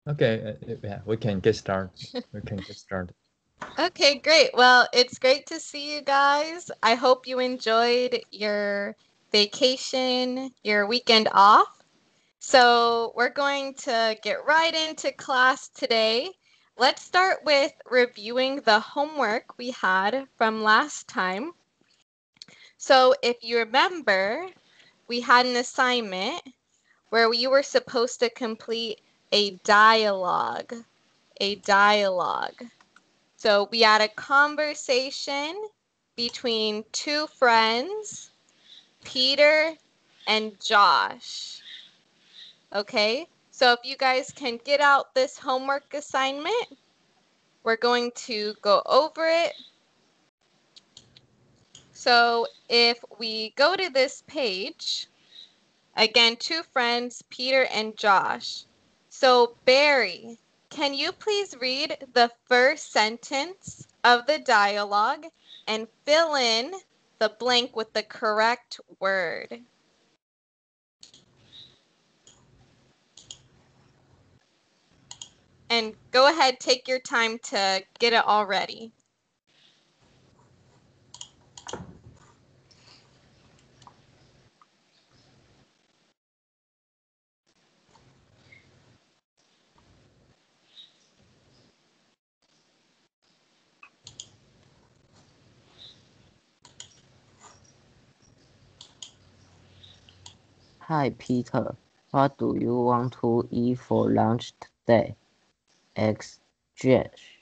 Okay, yeah, we can get started. We can get started. Okay, great. Well, it's great to see you guys. I hope you enjoyed your vacation, your weekend off. So we're going to get right into class today. Let's start with reviewing the homework we had from last time. So if you remember, we had an assignment where you were supposed to complete a dialogue. A dialogue. So we had a conversation between two friends, Peter and Josh. Okay, so if you guys can get out this homework assignment, we're going to go over it. So if we go to this page, again, two friends, Peter and Josh. So Barry, can you please read the first sentence of the dialogue and fill in the blank with the correct word? And go ahead, take your time to get it all ready. Hi Peter, what do you want to eat for lunch today? Asked Josh.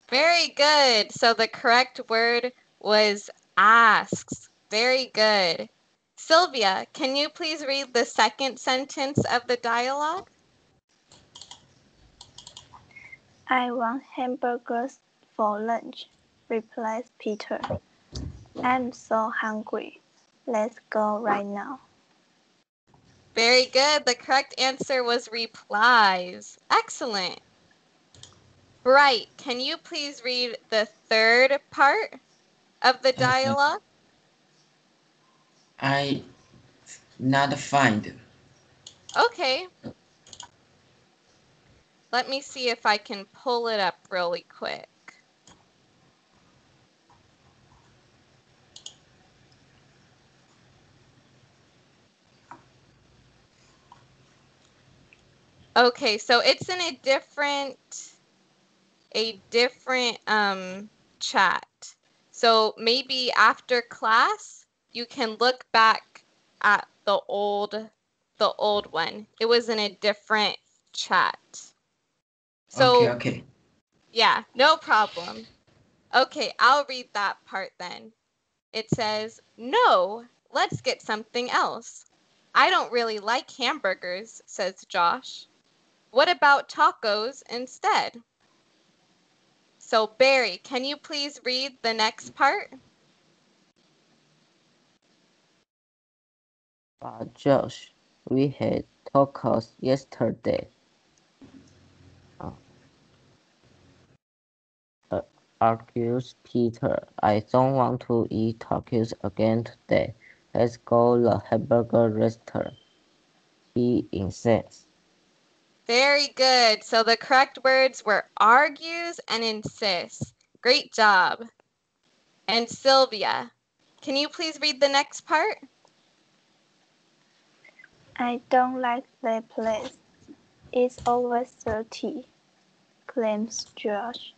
Very good. So the correct word was asks. Very good. Sylvia, can you please read the second sentence of the dialogue? I want hamburgers for lunch, replies Peter. I'm so hungry. Let's go right now. Very good. The correct answer was replies. Excellent. Bright, can you please read the third part of the Uh, dialogue? I not find. Okay. Let me see if I can pull it up really quick. Okay, so it's in a different chat. So maybe after class, you can look back at the old one. It was in a different chat. Okay, So okay. yeah, no problem. Okay, I'll read that part then. It says, "No, let's get something else. I don't really like hamburgers," says Josh. "What about tacos instead?" So Barry, can you please read the next part? But Josh, we had tacos yesterday. Uh, argues Peter. I don't want to eat tacos again today. Let's go to the hamburger restaurant. He insists. Very good. So the correct words were argues and insists. Great job. And Sylvia, can you please read the next part? I don't like that place. It's always dirty, claims Josh.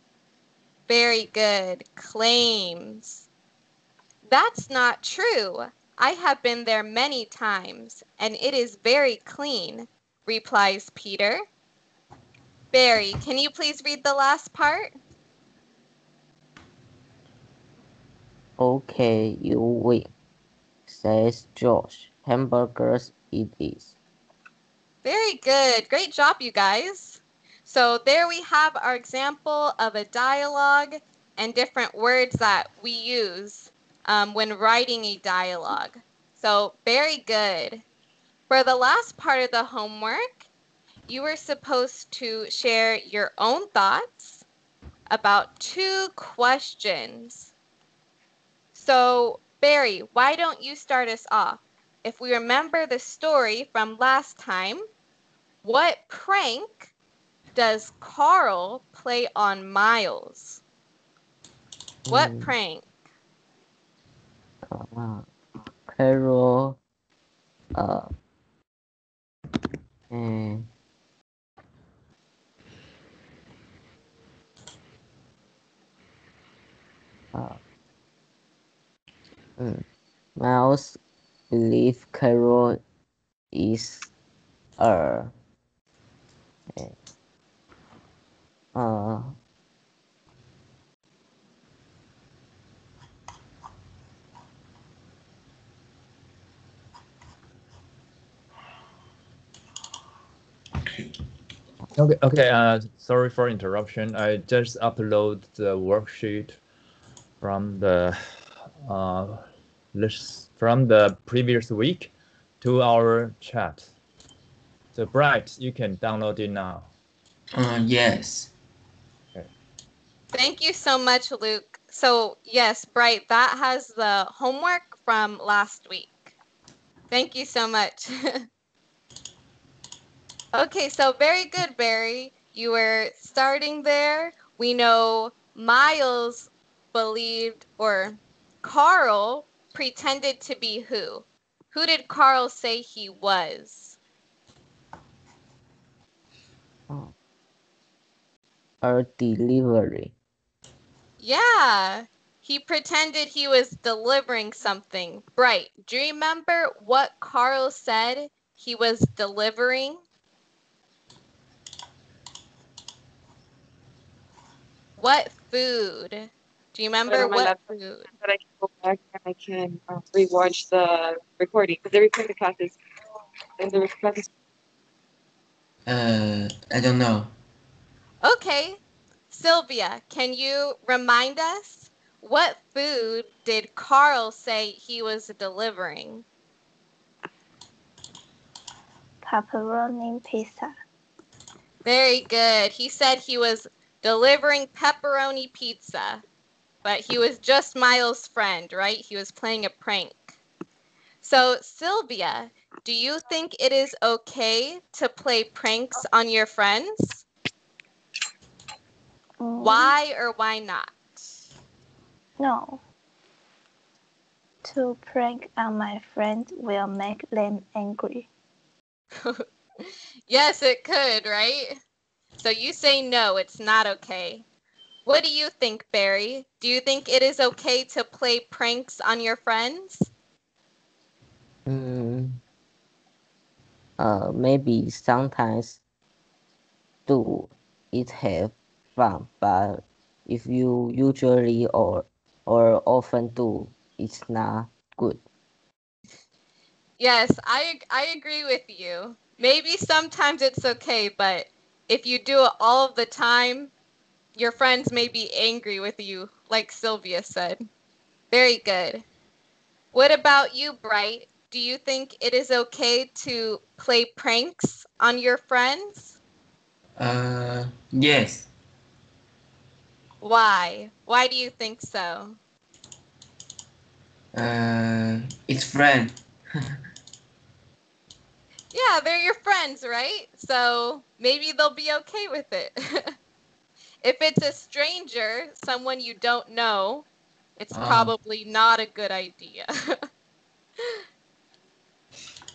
Very good. Claims. "That's not true. I have been there many times, and it is very clean," replies Peter. Barry, can you please read the last part? Okay, you win, says Josh. Hamburgers it is. Very good. Great job, you guys. So there we have our example of a dialogue and different words that we use when writing a dialogue. So very good. For the last part of the homework, you were supposed to share your own thoughts about two questions. So Barry, why don't you start us off? If we remember the story from last time, what prank does Carl play on Miles? What prank? Carol, and Miles believe Carol is a uh, Okay. Sorry for interruption. I just upload the worksheet from the from the previous week to our chat. So Bright, you can download it now. Yes. Okay. Thank you so much, Luke. So yes, Bright, that has the homework from last week. Thank you so much. Okay, so very good, Barry. You were starting there. We know Miles believed, or Carl pretended to be who? Who did Carl say he was? a delivery. Yeah, he pretended he was delivering something. Bright, do you remember what Carl said he was delivering? What food? Do you remember what food? But I can go back and I can rewatch the recording because they record the classes and the classes. I don't know. Okay, Sylvia, can you remind us what food did Carl say he was delivering? Pepperoni pizza. Very good. He said he was delivering pepperoni pizza, but he was just Miles' friend, right? He was playing a prank. So, Sylvia, do you think it is okay to play pranks on your friends? Why or why not? No. To prank on my friend will make them angry. Yes, it could, right? So you say no, it's not okay. What do you think, Barry? Do you think it is okay to play pranks on your friends? Maybe sometimes do it have fun, but if you usually or often do, it's not good. Yes, I agree with you. Maybe sometimes it's okay, but if you do it all of the time, your friends may be angry with you, like Sylvia said. Very good. What about you, Bright? Do you think it is okay to play pranks on your friends? Yes. Why? Why do you think so? It's friend. Yeah, they're your friends, right? So maybe they'll be okay with it. If it's a stranger, someone you don't know, it's probably not a good idea.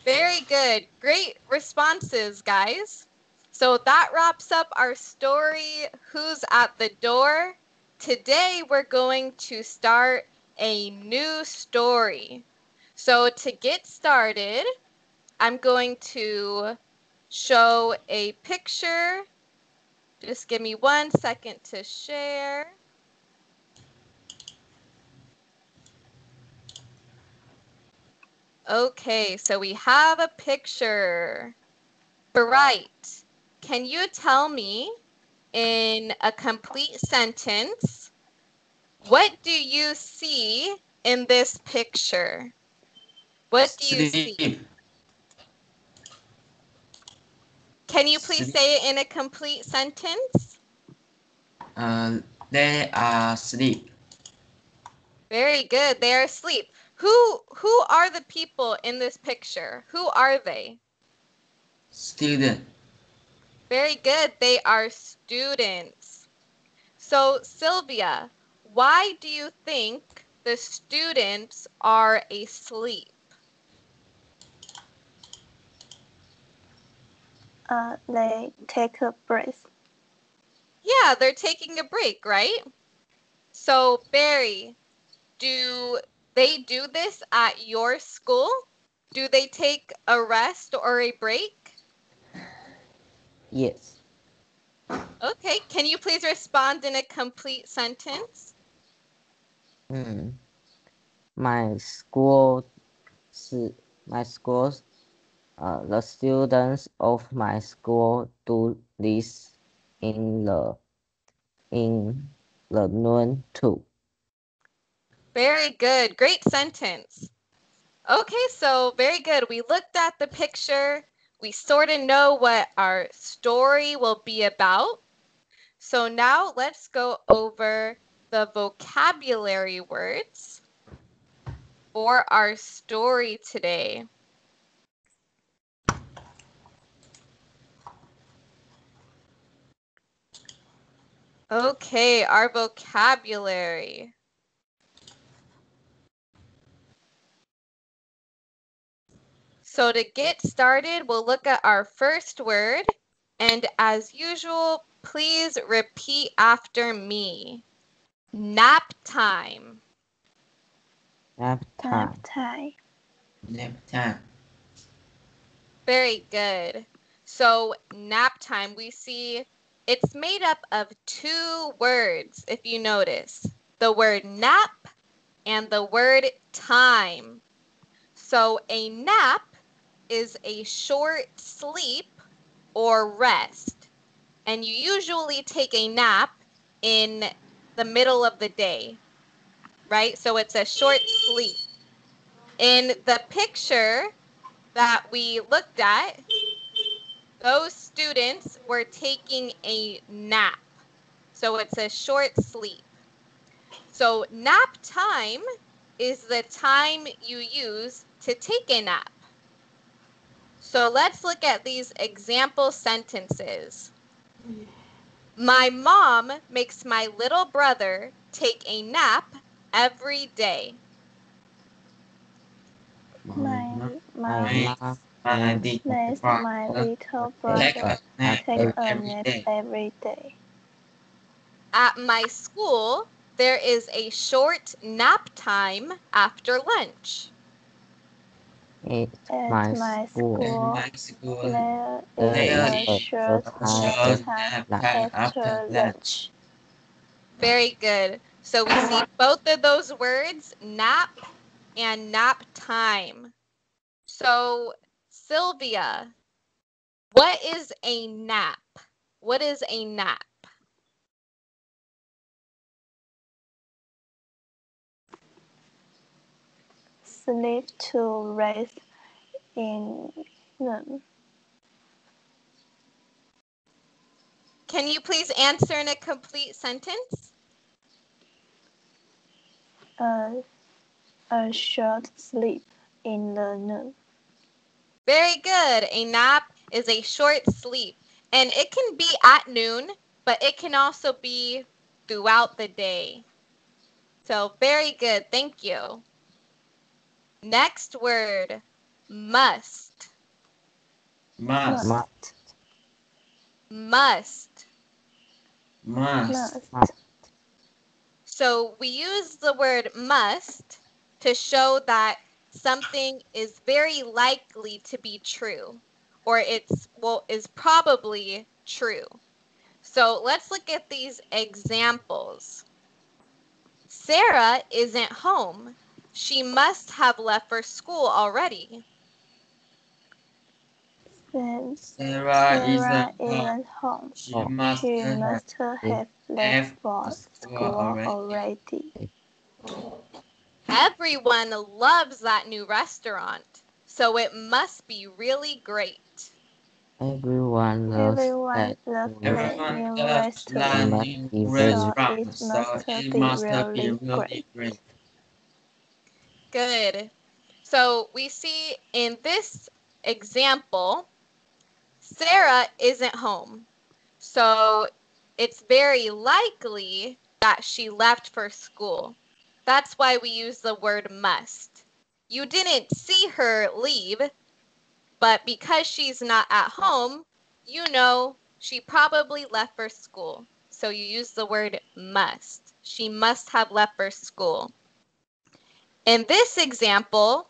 Very good. Great responses, guys. So that wraps up our story, Who's at the Door? Today we're going to start a new story. So to get started, I'm going to show a picture. Just give me 1 second to share. Okay, so we have a picture. Bright, can you tell me in a complete sentence, what do you see in this picture? What do you Sleep. see? Can you please Sleep. say it in a complete sentence? They are asleep. Very good. They are asleep. Who are the people in this picture? Who are they? Student. Very good. They are students. So, Sylvia, why do you think the students are asleep? They take a breath. Yeah, they're taking a break, right? So, Barry, do they do this at your school? Do they take a rest or a break? Yes. Okay, can you please respond in a complete sentence? Hmm. My school, my schools, the students of my school do this in the noon too. Very good. Great sentence. Okay, so very good. We looked at the picture. We sort of know what our story will be about. So now let's go over the vocabulary words for our story today. Okay, our vocabulary. So to get started, we'll look at our first word. And as usual, please repeat after me. Nap time. Nap time. Naptime. Naptime. Very good. So nap time, we see it's made up of two words, if you notice. The word nap and the word time. So a nap is a short sleep or rest. And you usually take a nap in the middle of the day, right? So it's a short sleep. In the picture that we looked at, those students were taking a nap. So it's a short sleep. So nap time is the time you use to take a nap. So let's look at these example sentences. My mom makes my little brother take a nap every day. My My mom mom My makes dear lets my my brother little take take brother a a nap nap take every a every nap day. every day. At my school, there is a short nap time after lunch. At At my my school. At school, my school, there is There there is a is a short short a time nap short after time nap lunch. time after after lunch. lunch. Very good. So we see both of those words, nap and nap time. So, Sylvia, what is a nap? What is a nap? Sleep to rest in noon. Can you please answer in a complete sentence? A, a short sleep in the noon. Very good. A nap is a short sleep, and it can be at noon, but it can also be throughout the day. So, very good. Thank you. Next word, must. Must, Must. Must. Must. must, Must. So we use the word must to show that something is very likely to be true, or is probably true. So let's look at these examples. Sarah isn't home. She must have left for school already. Then Sarah Sarah isn't home. isn't home. She Oh, must She have must have left left the for school school already. already. Everyone loves that new restaurant, so it must be really great. everyone loves Everyone that loves food. the Everyone new loves the It restaurant, must new be very so restaurant, it so must it be must be really really great. great. Good. So we see in this example, Sarah isn't home. So it's very likely that she left for school. That's why we use the word must. You didn't see her leave, but because she's not at home, you know she probably left for school. So you use the word must. She must have left for school. In this example,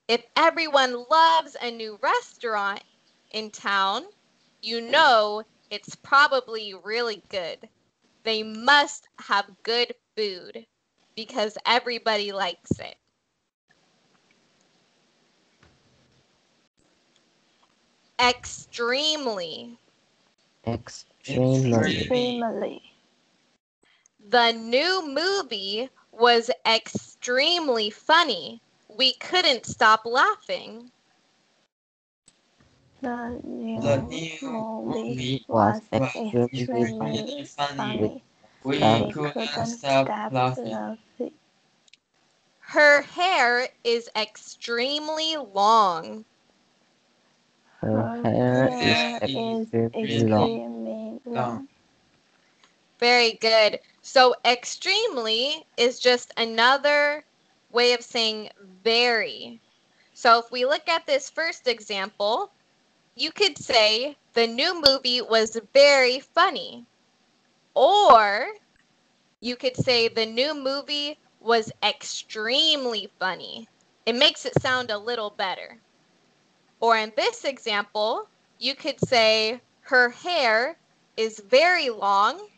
if everyone loves a new restaurant in town, you know it's probably really good. They must have good food because everybody likes it. Extremely. Extremely. The new movie was extremely funny. We couldn't stop laughing. The The new new movie movie was was extremely extremely funny. We We couldn't couldn't stop stop laughing. laughing. Her hair is extremely long. Her Her hair hair is is extremely long. extremely long. Very good. So extremely is just another way of saying very. So if we look at this first example, you could say the new movie was very funny. Or you could say the new movie was extremely funny. It makes it sound a little better. Or in this example, you could say her hair is very long.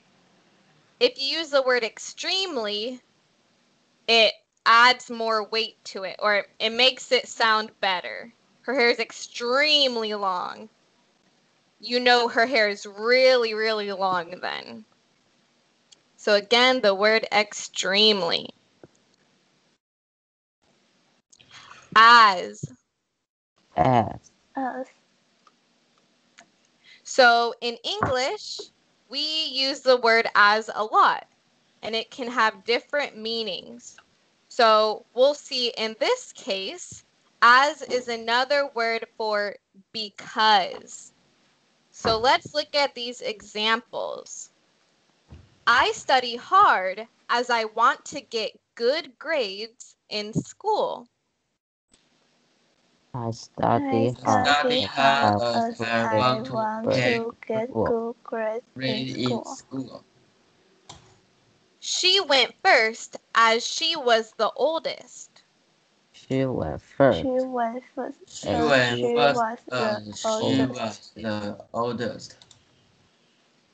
If you use the word extremely, it adds more weight to it, or it makes it sound better. Her hair is extremely long. You know her hair is really, really long then. So again, the word extremely. As. As. So in English, we use the word as a lot, and it can have different meanings. So we'll see in this case, as is another word for because. So let's look at these examples. I study hard as I want to get good grades in school. I I study hard study as hard I want as to I get want grades to in get school. good grades in Read in school. school. She went first as she was the oldest. She went She first went first She as as went she she first was the as she oldest. was the oldest.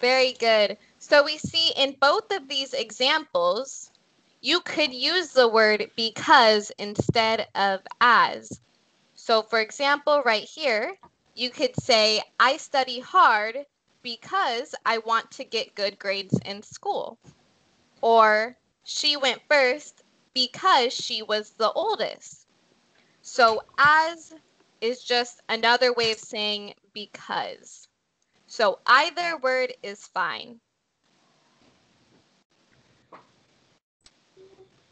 Very good. So we see in both of these examples, you could use the word because instead of as. So for example, right here, you could say, I study hard because I want to get good grades in school. Or she went first because she was the oldest. So as is just another way of saying because. So either word is fine.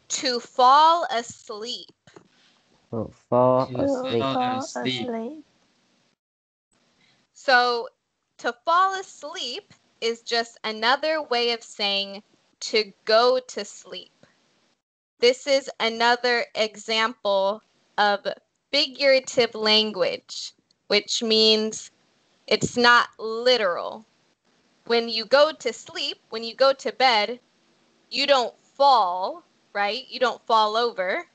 To fall asleep. to fall To To asleep. fall fall asleep. asleep. So to fall asleep is just another way of saying to go to sleep. This is another example of figurative language, which means it's not literal. When you go to sleep, when you go to bed, you don't fall, right? You don't fall over.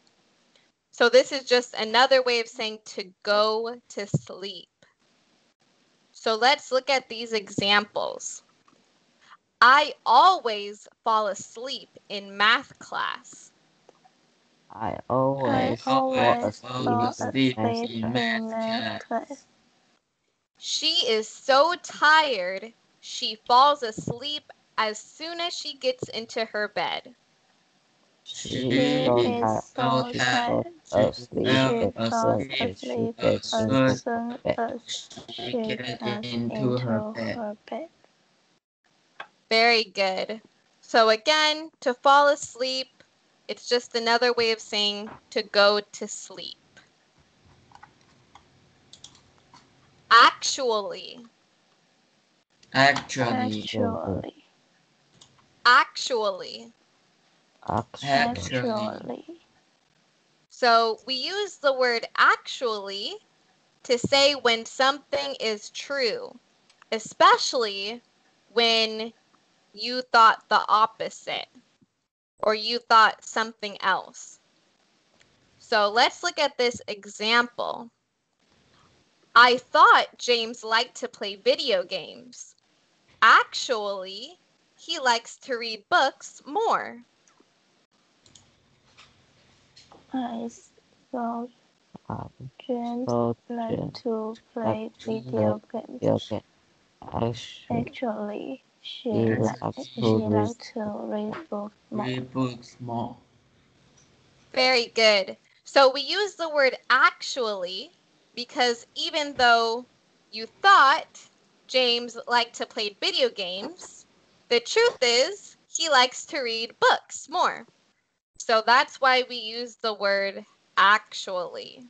So this is just another way of saying to go to sleep. So let's look at these examples. I always fall asleep in math class. I I always fall always asleep fall in asleep math asleep in class. in math math class. class. She is so tired, she falls asleep as soon as she gets into her bed. She She is She so is is tired. so so She tired. falls tired. She asleep fell She as falls soon asleep as she asleep as gets as soon into her soon bed. as as she she get gets into her into bed. her bed. Very good. So again, to fall asleep, it's just another way of saying to go to sleep. Actually. Actually. Actually. Actually. Actually. So we use the word actually to say when something is true, especially when you thought the opposite or you thought something else. So let's look at this example. I thought James liked to play video games. Actually, he likes to read books more. I thought James So liked to play video games. okay. Actually, she likes liked to read books more. Read books more. Very good. So we use the word actually because even though you thought James liked to play video games, the truth is he likes to read books more. So that's why we use the word actually.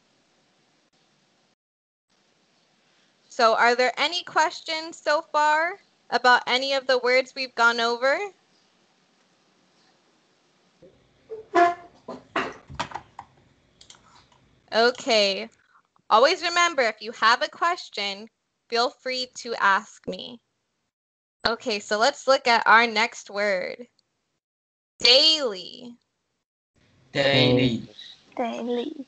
So are there any questions so far about any of the words we've gone over? Okay. Always remember, if you have a question, feel free to ask me. Okay, so let's look at our next word. Daily. Daily. Daily.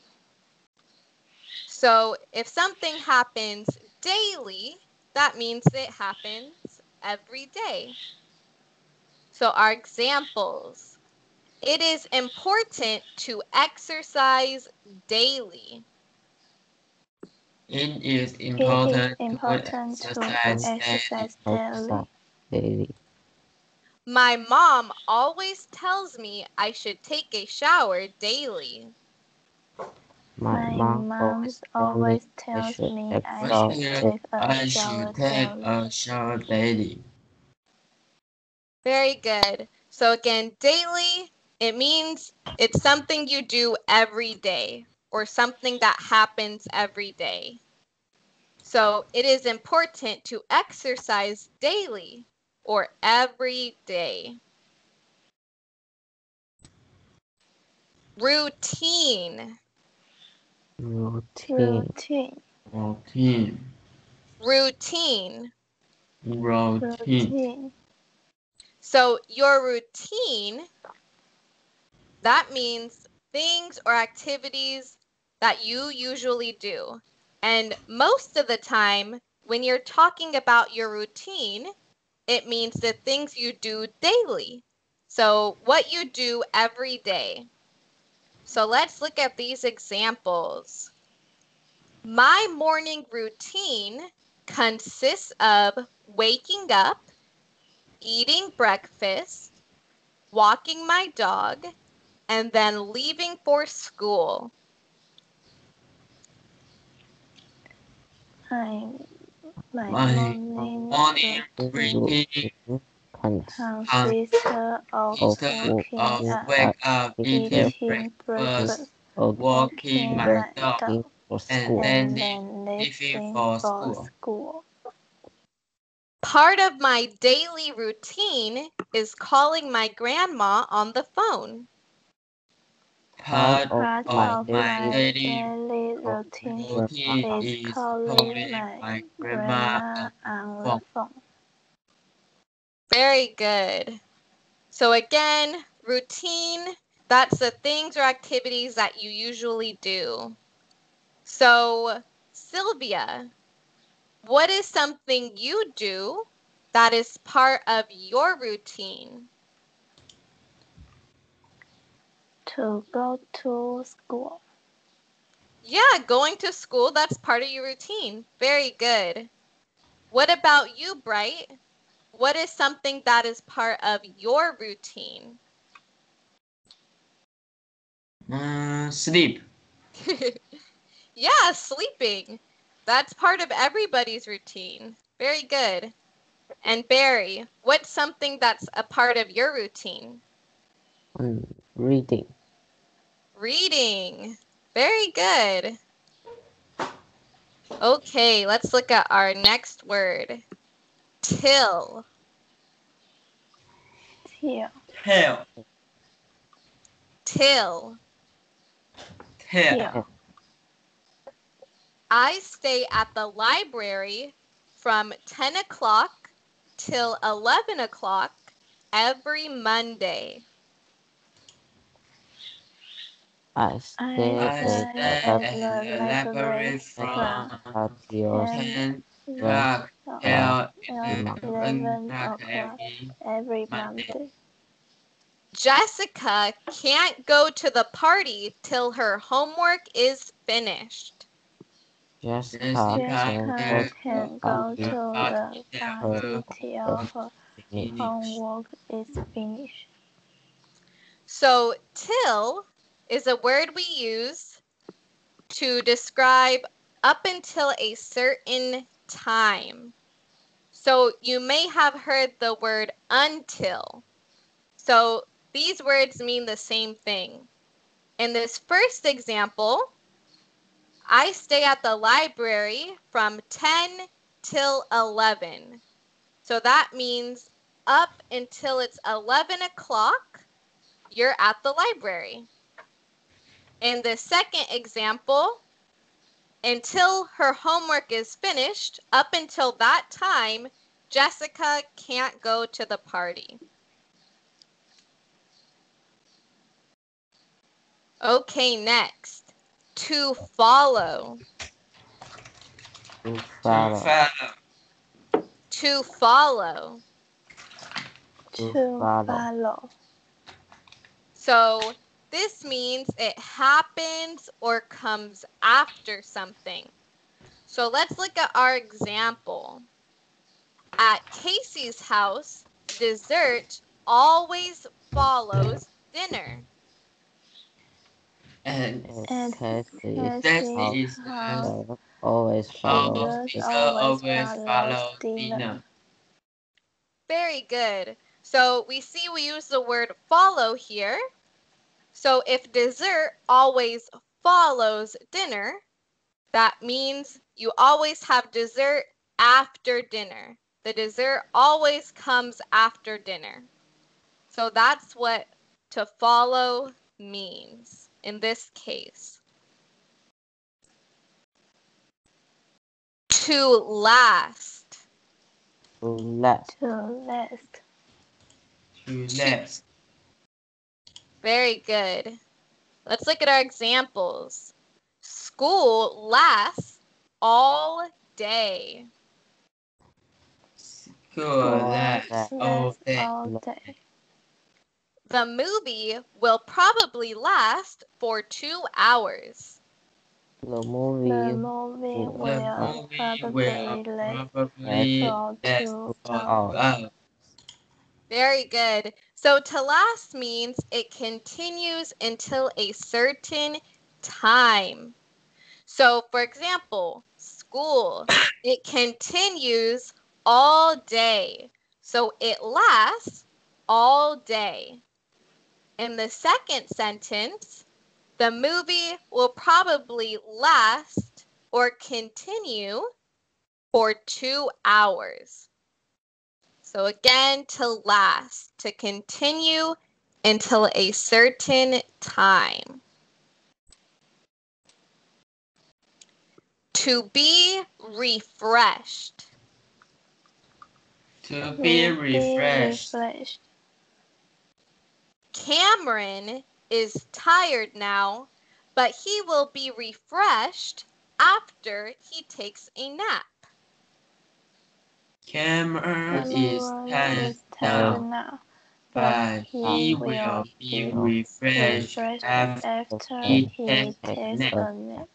So if something happens daily, that means it happens every day. So our examples. It is important to exercise daily. It is It is important important to to exercise daily. daily. My mom always tells me I should take a shower daily. My mom always tells me I should take a I shower should take daily. a shower daily. Very good. So again, daily, it means it's something you do every day or something that happens every day. So it is important to exercise daily or every day. Routine. Routine. Routine. Routine. Routine. So your routine, that means things or activities that you usually do. And most of the time, when you're talking about your routine, it means the things you do daily. So what you do every day. So let's look at these examples. My morning routine consists of waking up, eating breakfast, walking my dog, and then leaving for school. My My morning morning routine routine consists of wake up, eating eating breakfast, breakfast, walking walking my my dog, dog, and and then then leaving leaving for for school. school. Part of my daily routine is calling my grandma on the phone. Part Part of of my my daily daily routine routine is is calling calling my my grandma grandma on on the the phone. phone. Very good. So again, routine, that's the things or activities that you usually do. So Sylvia, what is something you do that is part of your routine? To go to school. Yeah, going to school, that's part of your routine. Very good. What about you, Bright? What is something that is part of your routine? Sleep. Yeah, sleeping. That's part of everybody's routine. Very good. And Barry, what's something that's a part of your routine? Reading. Reading. Very good. Okay, let's look at our next word. Till. Till. Tail. Till. Tail. Till. I stay at the library from 10 o'clock till 11 o'clock every Monday. I I stay I at stay stay at at the the library library from from Patios 10 10 o'clock till 11 11 o'clock o'clock every every Monday. Monday. Jessica can't go to the party till her homework is finished. Jessica Jessica Jessica can can can go go go to to the the to party the till her her party till homework her finish. homework is finished. So, till is a word we use to describe up until a certain time. So, you may have heard the word until. So, these words mean the same thing. In this first example, I stay at the library from 10 till 11. So that means up until it's 11 o'clock, you're at the library. In the second example, until her homework is finished, up until that time, Jessica can't go to the party. Okay, next. To follow. To To follow. follow. To follow. To To follow. follow. So this means it happens or comes after something. So let's look at our example. At Casey's house, dessert always follows dinner. And And And Casey's house Casey's Jesse's house, always follows dessert the always always follows follow dinner. dinner. Very good. So we see we use the word follow here. So if dessert always follows dinner, that means you always have dessert after dinner. The dessert always comes after dinner. So that's what to follow means in this case. To last. to last. To last. To To, last. very good. Let's look at our examples. School lasts all day. School Last lasts all Last day. all day. The movie will probably last for 2 hours. The The movie movie will The will movie will probably last probably for last 2 for out. 2 hours. hours. Very good. So to last means it continues until a certain time. So for example, school, it continues all day. So it lasts all day. In the second sentence, the movie will probably last or continue for 2 hours. So again, to last, to continue until a certain time. To be refreshed. To be To be refreshed. refreshed. Cameron is tired now, but he will be refreshed after he takes a nap. Cameron is Cameron tired is tired now, now, but but he he will will be be refreshed refreshed after after he he takes a takes nap. a nap.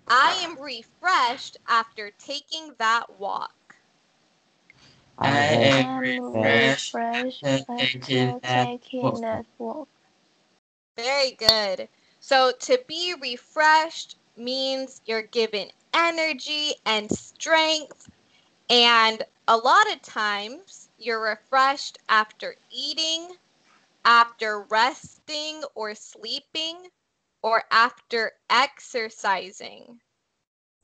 I am refreshed after taking that walk. I I am am I'm refreshed refreshed after taking after that taking walk. that walk. Very good. So to be refreshed means you're given energy and strength. And a lot of times you're refreshed after eating, after resting or sleeping, or after exercising.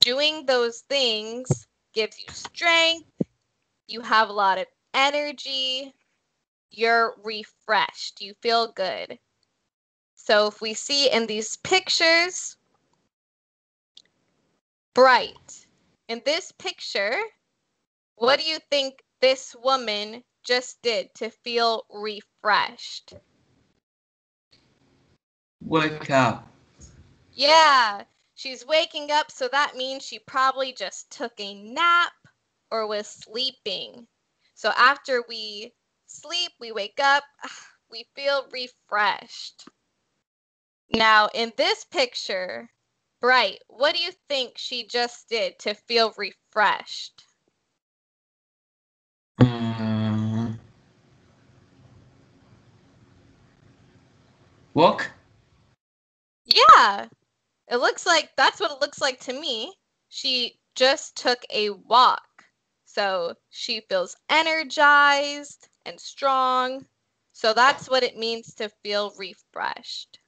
doing those things gives you strength, you have a lot of energy, you're refreshed, you feel good. So if we see in these pictures, bright. In this picture, what do you think this woman just did to feel refreshed? Wake up. Yeah, she's waking up, so that means she probably just took a nap or was sleeping. So after we sleep, we wake up, we feel refreshed. Now, in this picture, Bright, what do you think she just did to feel refreshed? Walk. Yeah, it looks like that's what it looks like to me. She just took a walk. So she feels energized and strong. So that's what it means to feel refreshed.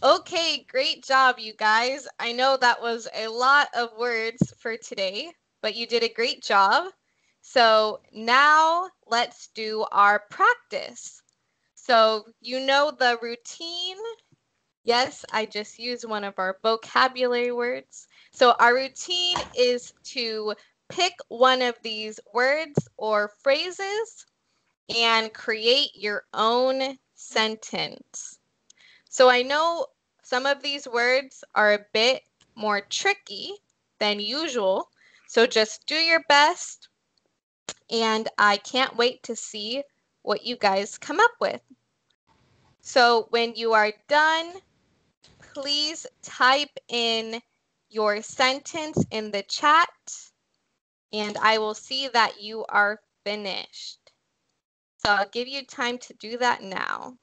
Okay, great job, you guys. I know that was a lot of words for today, but you did a great job. So now let's do our practice. So you know the routine. Yes, I just used one of our vocabulary words. So our routine is to pick one of these words or phrases and create your own sentence. So I know some of these words are a bit more tricky than usual. So just do your best, and I can't wait to see what you guys come up with. So when you are done, please type in your sentence in the chat, and I will see that you are finished. So I'll give you time to do that now.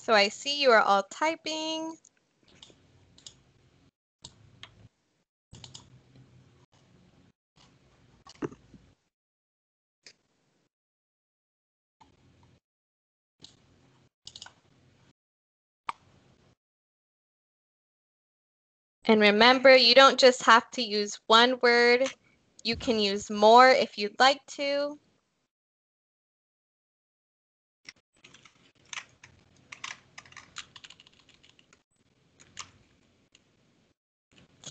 So I see you are all typing. And remember, you don't just have to use one word. You can use more if you'd like to.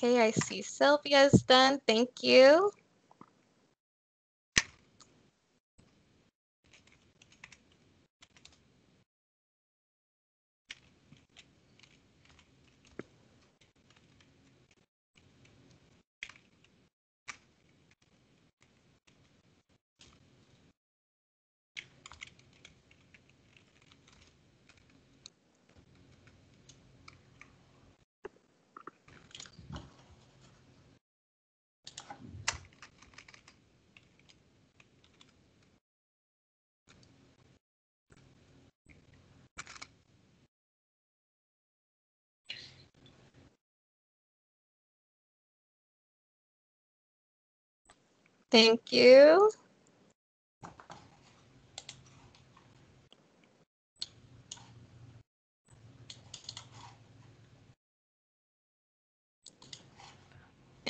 Okay, I see Sylvia's done. Thank you. Thank you.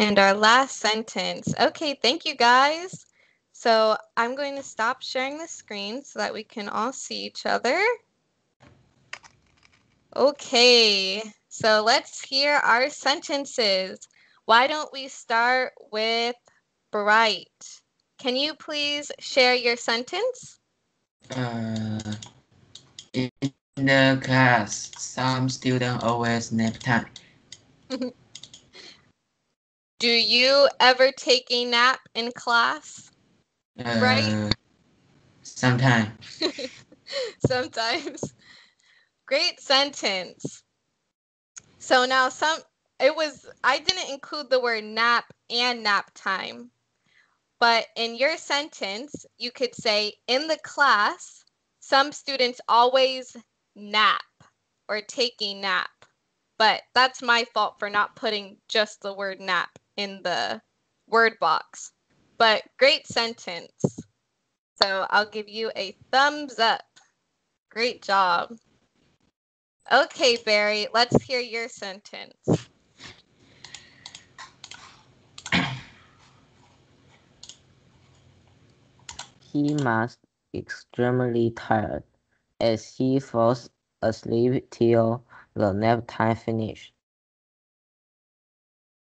And our last sentence. Okay, thank you guys. So I'm going to stop sharing the screen so that we can all see each other. Okay, so let's hear our sentences. Why don't we start with Bright? Can you please share your sentence? In the class, some students always nap time. Do you ever take a nap in class? Bright? Sometimes. Sometimes. Great sentence. So now I didn't include the word nap and nap time. But in your sentence, you could say, in the class, some students always nap or take a nap. But that's my fault for not putting just the word nap in the word box. But great sentence. So I'll give you a thumbs up. Great job. Okay, Barry, let's hear your sentence. He must be extremely tired, as he falls asleep till the nap time finished.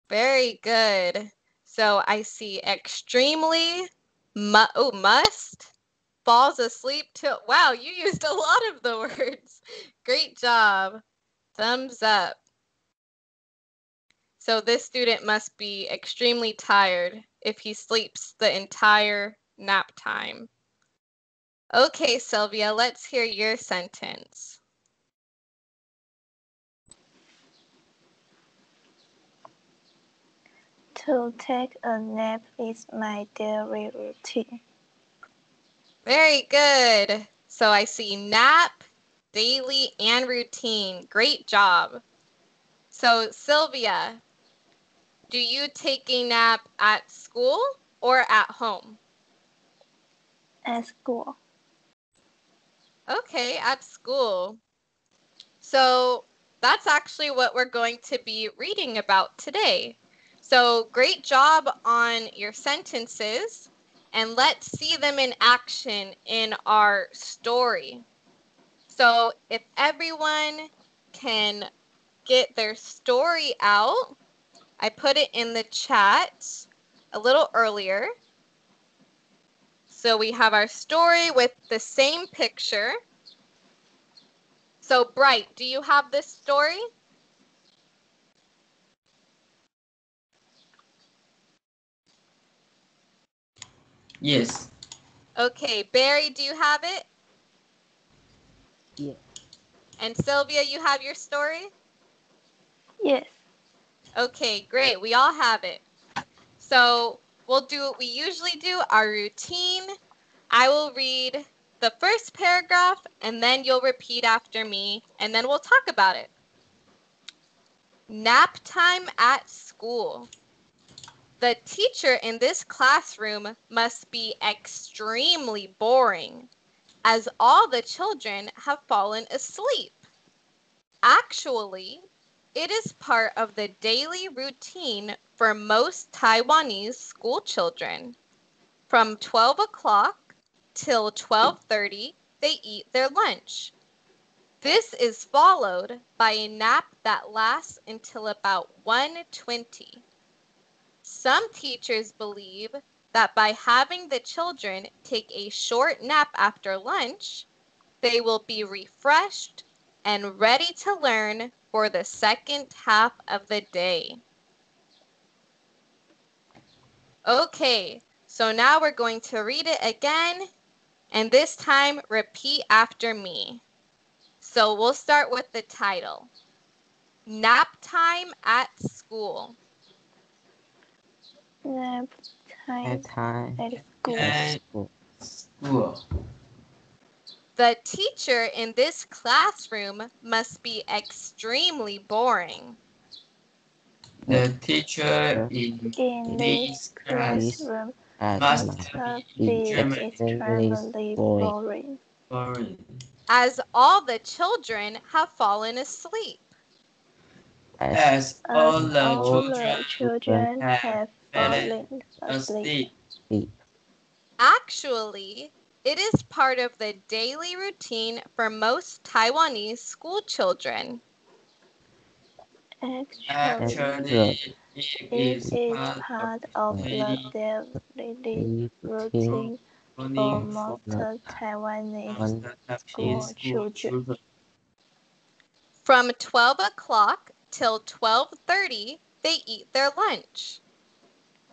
Very good. So I see extremely, must, falls asleep till, wow, you used a lot of the words. Great job. Thumbs up. So this student must be extremely tired if he sleeps the entire nap time. Okay, Sylvia, let's hear your sentence. To take a nap is my daily routine. Very good. So I see nap, daily, and routine. Great job. So Sylvia, do you take a nap at school or at home? At school. Okay, at school. So that's actually what we're going to be reading about today. So great job on your sentences, and let's see them in action in our story. So if everyone can get their story out, I put it in the chat a little earlier. So we have our story with the same picture. So Bright, do you have this story? Yes. Okay, Barry, do you have it? Yeah. And Sylvia, you have your story? Yes. Okay, great. We all have it. So we'll do what we usually do, our routine. I will read the first paragraph and then you'll repeat after me and then we'll talk about it. Nap time at school. The teacher in this classroom must be extremely boring, as all the children have fallen asleep. Actually, it is part of the daily routine for most Taiwanese school children. From 12 o'clock till 12:30, they eat their lunch. This is followed by a nap that lasts until about 1:20. Some teachers believe that by having the children take a short nap after lunch, they will be refreshed and ready to learn for the second half of the day. Okay, so now we're going to read it again, and this time repeat after me. So we'll start with the title. Nap time at school. Nap time Time at school. at school. School. The teacher in this classroom must be extremely boring. The teacher in In this this class classroom must must be be extremely boring, boring, As all the children have fallen asleep. as As all the all the children have have fallen fallen asleep. asleep. Actually, it is part of the daily routine for most Taiwanese school children. Actually, It it is is part of part of the daily daily routine routine for running most for for Taiwanese one most school Taiwanese school children. children. From 12 o'clock till 12:30, they eat their lunch.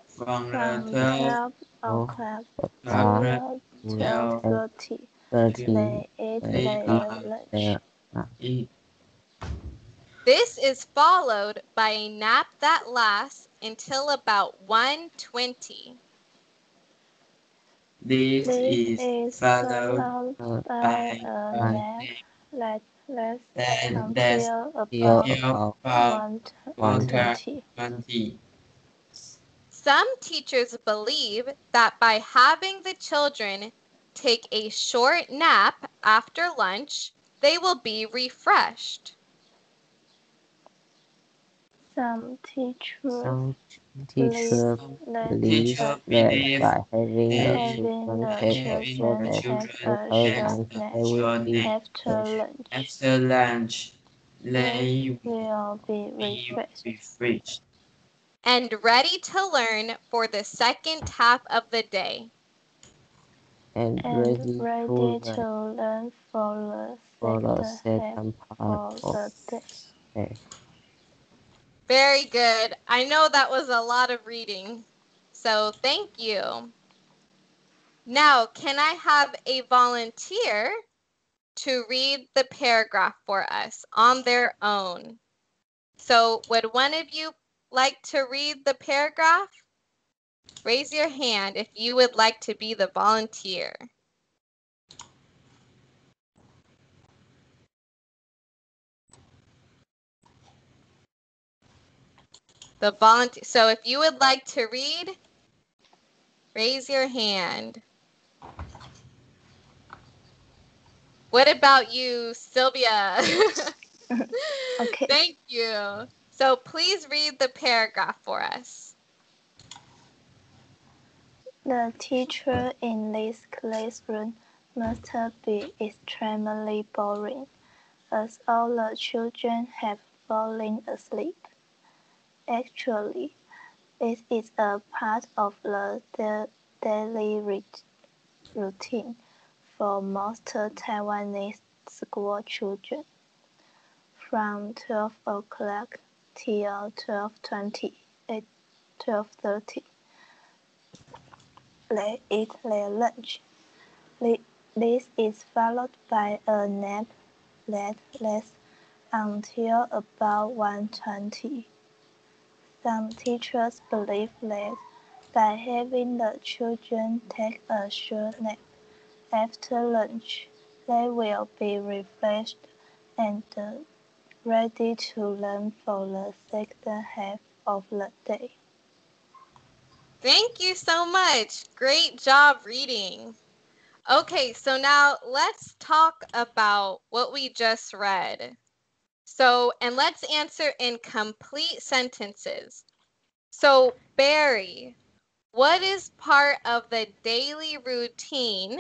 From the From 12 12 o'clock o'clock to to 12:30, 10:30 they eat they eat their lunch. their lunch. eat. This is followed by a nap that lasts until about 1:20. This This is is followed followed by by a a nap that lasts that's until Till about about about 1:20. 1:20. 1:20. Some teachers believe that by having the children take a short nap after lunch, they will be refreshed. Some teachers Some believe teachers that believe Teacher by that believe by having the that having children the take a short children nap take children a after have short lunch, nap they will short be nap after fresh. lunch, after lunch. they They will be will refreshed be refreshed And ready to learn for the second half of the day. And and ready to ready learn to learn for for the the second half second part of of the day. the day. Very good. I know that was a lot of reading, so thank you. Now, can I have a volunteer to read the paragraph for us on their own? So would one of you like to read the paragraph? Raise your hand if you would like to be the volunteer. The volunteer. So if you would like to read, raise your hand. What about you, Sylvia? Okay. Thank you. So please read the paragraph for us. The teacher in this classroom must be extremely boring, as all the children have fallen asleep. Actually, it is a part of the daily routine for most Taiwanese school children. From 12 o'clock till 12:20 at 12:30, they eat their lunch. This is followed by a nap that lasts until about 1:20. Some teachers believe that by having the children take a short nap after lunch, they will be refreshed and ready to learn for the second half of the day. Thank you so much. Great job reading. Okay, so now let's talk about what we just read. And let's answer in complete sentences. So, Barry, what is part of the daily routine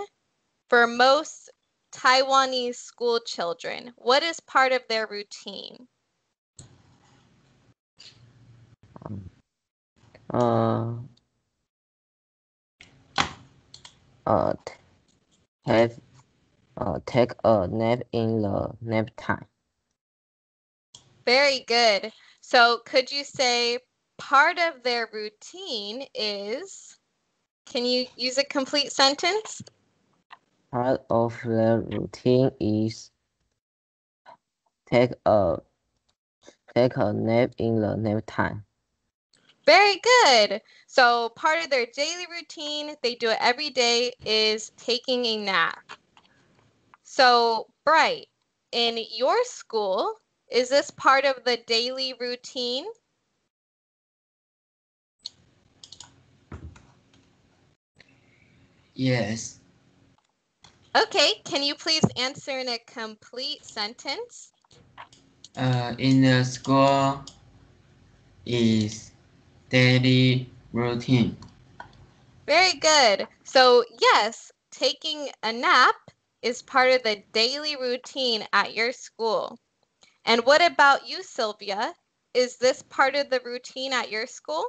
for most Taiwanese school children? What is part of their routine? Uh, uh, have take a nap in the nap time. Very good. So could you say part of their routine is, can you use a complete sentence? Part of their routine is take a nap in the nap time. Very good. So part of their daily routine, they do it every day, is taking a nap. So Bright, in your school, is this part of the daily routine? Yes. Okay, can you please answer in a complete sentence? In the school, is daily routine. Very good. So yes, taking a nap is part of the daily routine at your school. And what about you, Sylvia? Is this part of the routine at your school?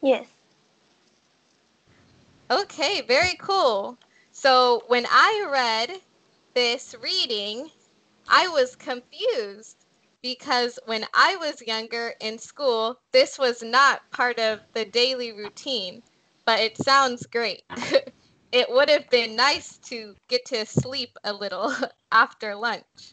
Yes. Okay, very cool. So when I read this reading, I was confused because when I was younger in school, this was not part of the daily routine, but it sounds great. It would have been nice to get to sleep a little after lunch.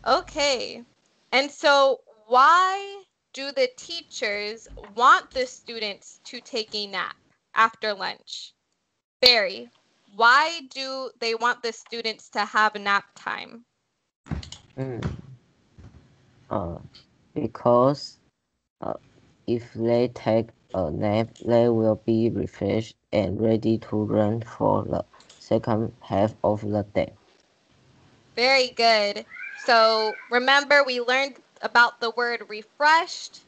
Okay. And so why do the teachers want the students to take a nap after lunch? Barry, why do they want the students to have nap time? Mm. Because if they take a nap, they will be refreshed and ready to learn for the second half of the day. Very good. So remember, we learned about the word refreshed,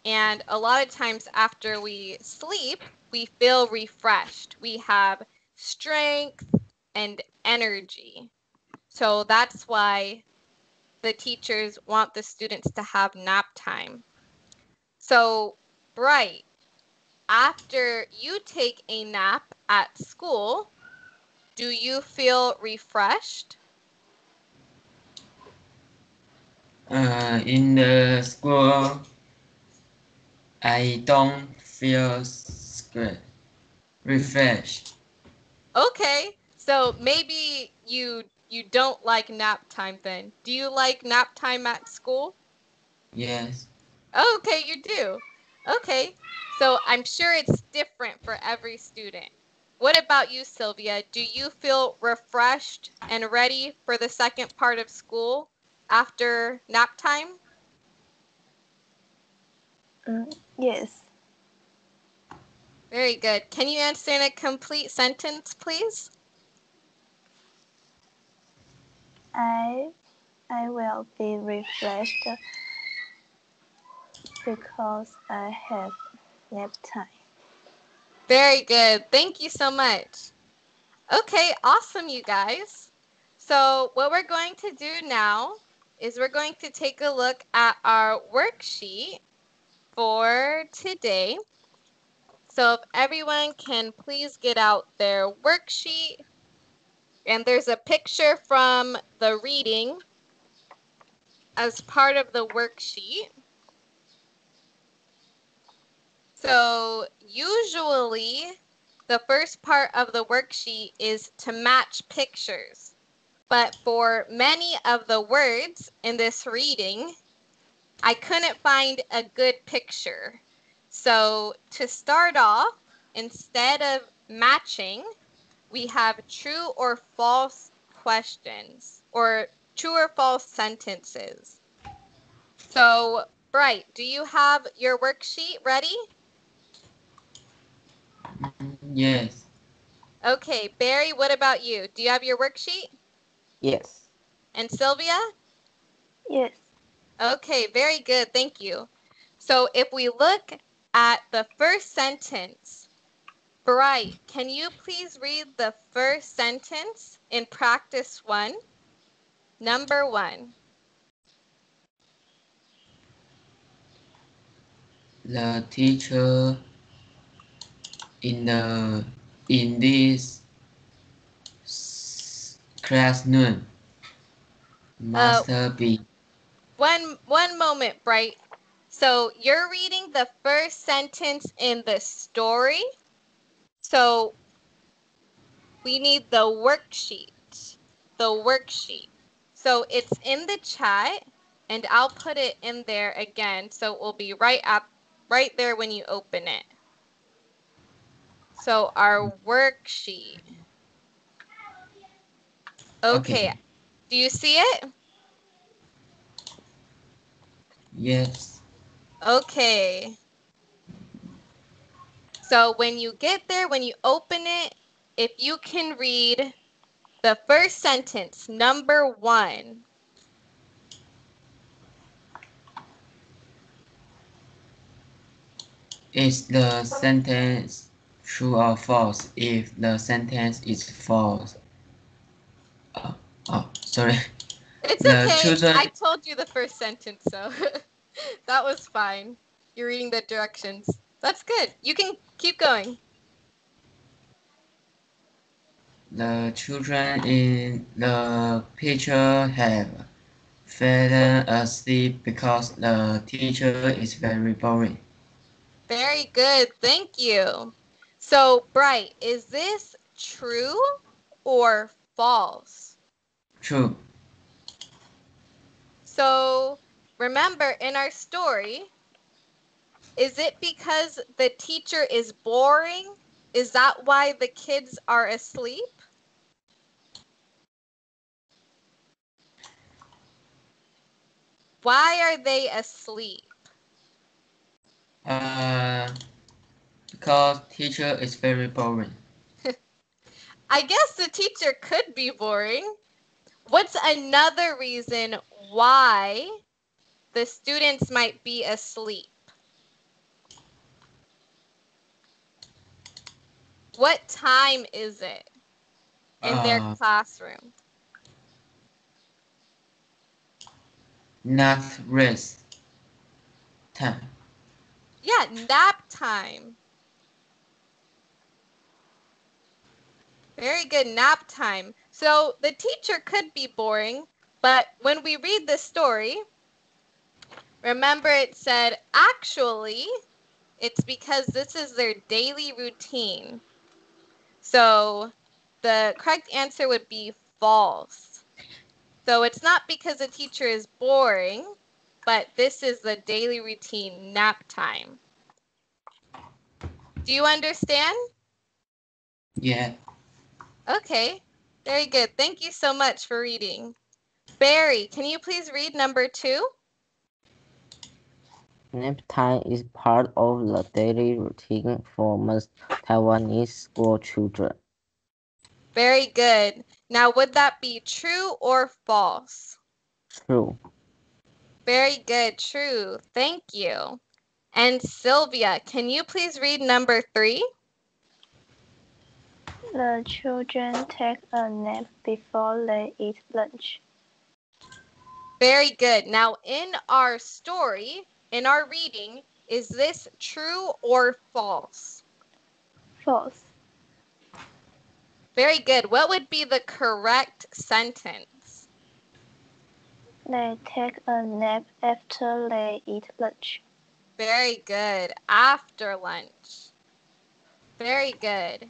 and a lot of times after we sleep, we feel refreshed. We have strength and energy. So that's why the teachers want the students to have nap time. So, Bright, after you take a nap at school, do you feel refreshed? In the school, I don't feel refreshed. Okay, so maybe you don't like nap time then. Do you like nap time at school? Yes. Oh, okay, you do. Okay, so I'm sure it's different for every student. What about you, Sylvia? Do you feel refreshed and ready for the second part of school after nap time? Yes. Very good. Can you answer in a complete sentence, please? I I will be refreshed because I have nap time. Very good. Thank you so much. Okay, awesome, you guys. So what we're going to do now is we're going to take a look at our worksheet for today. So if everyone can please get out their worksheet, and there's a picture from the reading as part of the worksheet. So usually the first part of the worksheet is to match pictures. But for many of the words in this reading, I couldn't find a good picture. So to start off, instead of matching, we have true or false questions or true or false sentences. So, Bright, do you have your worksheet ready? Yes. Okay, Barry, what about you? Do you have your worksheet? Yes. And Sylvia? Yes. Okay, very good. Thank you. So if we look at the first sentence, Bright, can you please read the first sentence in practice 1? Number 1. The teacher in the in this classroom Uh, must be one moment, Bright. So you're reading the first sentence in the story. So we need the worksheet. The worksheet. So it's in the chat, and I'll put it in there again. So it will be right there when you open it. So our worksheet. okay. Okay. Do you see it? Yes. Okay. So when you get there, when you open it, if you can read the first sentence, number 1. Is the sentence true or false? If the sentence is false, sorry. It's The okay. children, I told you the first sentence, so that was fine. You're reading the directions. That's good. You can keep going. the children in the picture have fallen asleep because the teacher is very boring. Very good. Thank you. So, Bright, is this true or false? True. So, remember in our story, is it because the teacher is boring? Is that why the kids are asleep? Why are they asleep? Uh, because teacher is very boring. I guess the teacher could be boring. What's another reason why the students might be asleep? What time is it in their classroom? Not rest time. Yeah, nap time. Very good, nap time. So the teacher could be boring, but when we read the story, remember it said, actually, it's because this is their daily routine. So the correct answer would be false. So it's not because the teacher is boring, but this is the daily routine, nap time. Do you understand? Yeah. Okay, very good. Thank you so much for reading. Barry, can you please read number 2? Nap time is part of the daily routine for most Taiwanese school children. Very good. Now, would that be true or false? True. Very good, true. Thank you. And Sylvia, can you please read number 3? The children take a nap before they eat lunch. Very good. Now, in our story, in our reading, is this true or false? False. Very good. What would be the correct sentence? They take a nap after they eat lunch. Very good. After lunch. Very good.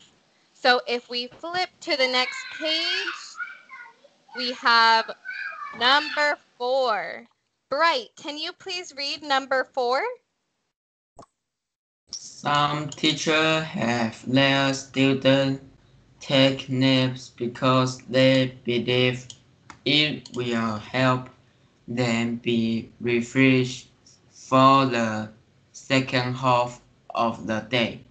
So if we flip to the next page, we have number 4. Bright, can you please read number 4? Some teachers have their students take naps because they believe it will help them be refreshed for the second half of the day.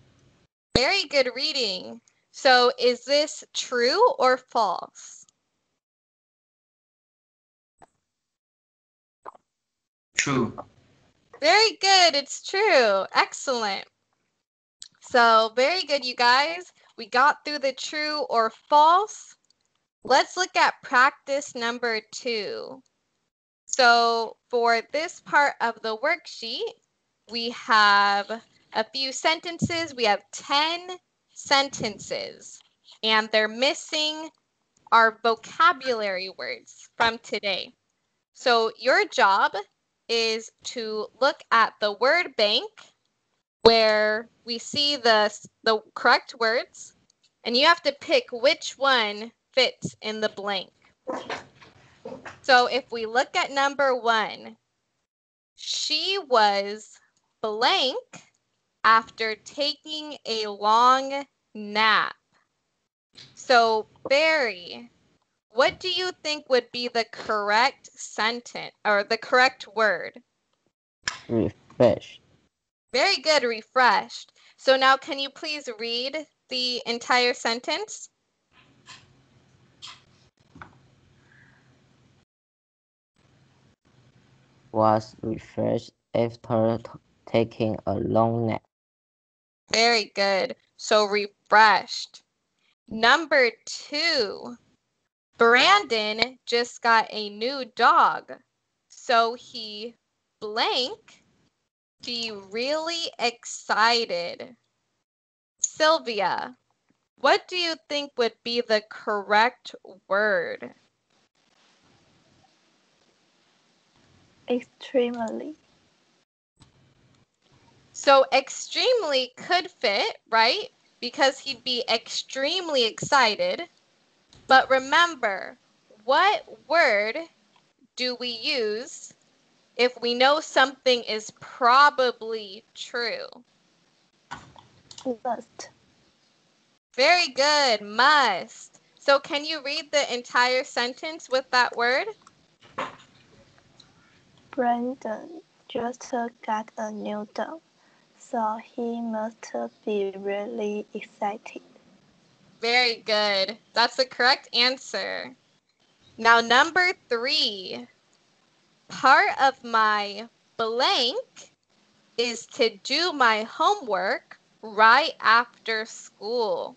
Very good reading. So is this true or false? True. Very good. It's true. Excellent. So very good, you guys. We got through the true or false. Let's look at practice number 2. So for this part of the worksheet, we have a few sentences. We have 10 sentences, and they're missing our vocabulary words from today. So your job is to look at the word bank where we see the correct words, and you have to pick which one fits in the blank. So if we look at number 1, she was blank after taking a long nap. So Barry, what do you think would be the correct sentence or the correct word? Refresh. Very good, refreshed. So now can you please read the entire sentence? Was refreshed after taking a long nap. Very good. So refreshed. Number 2. Brandon just got a new dog. So he blank be really excited. Sylvia, what do you think would be the correct word? Extremely. So extremely could fit, right? Because he'd be extremely excited. But remember, what word do we use if we know something is probably true? Must. Very good, must. So can you read the entire sentence with that word? Brandon just got a new dog, so he must be really excited. Very good. That's the correct answer. Now, number 3. Part of my blank is to do my homework right after school.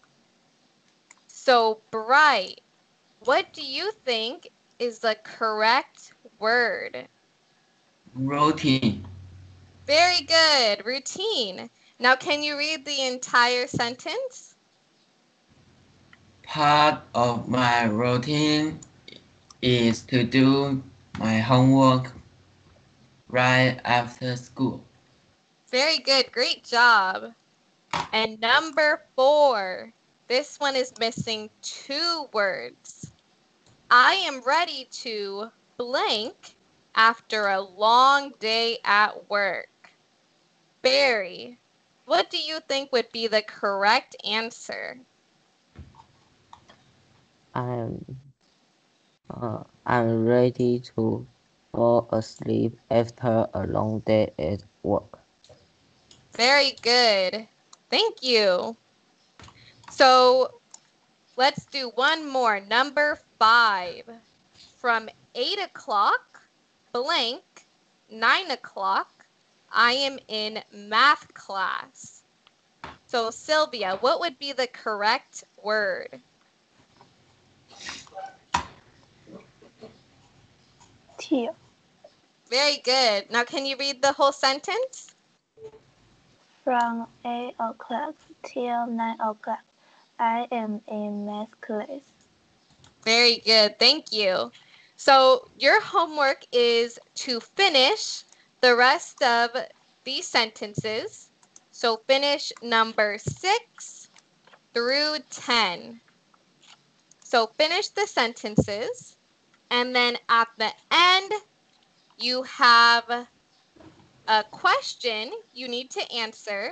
So, bright, what do you think is the correct word? Routine. Very good, routine. Now, can you read the entire sentence? Part of my routine is to do my homework right after school. Very good, great job. And number 4, this one is missing 2 words. I am ready to blank after a long day at work. Barry, what do you think would be the correct answer? I'm ready to fall asleep after a long day at work. Very good. Thank you. So let's do one more. Number 5. From 8 o'clock, blank, 9 o'clock, I am in math class. So Sylvia, what would be the correct word? Till. Very good. Now can you read the whole sentence? From 8 o'clock till 9 o'clock, I am in math class. Very good. Thank you. So your homework is to finish the rest of these sentences. So finish number 6 through 10. So finish the sentences, and then at the end, you have a question you need to answer.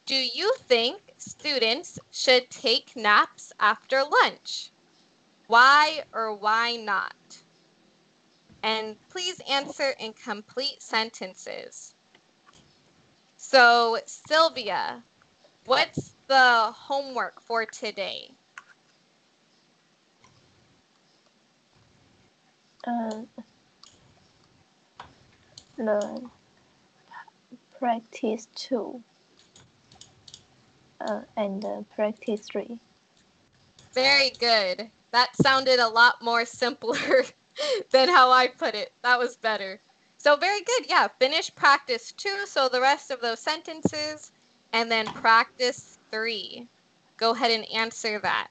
Do you think students should take naps after lunch? Why or why not? And please answer in complete sentences. So, Sylvia, what's the homework for today? Uh, learn practice 2 and practice 3. Very good. That sounded a lot more simpler than how I put it. That was better. So very good. Yeah, finish practice 2, so the rest of those sentences, and then practice 3. Go ahead and answer that.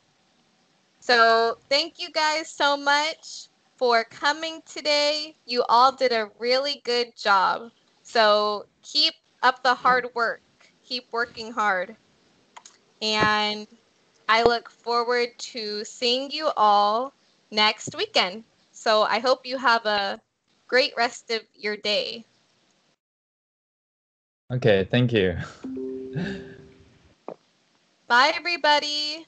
So thank you guys so much for coming today. You all did a really good job. So keep up the hard work. Keep working hard. And I look forward to seeing you all next weekend. So I hope you have a great rest of your day. Okay, thank you. Bye, everybody.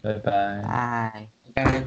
Bye bye. Bye. Bye.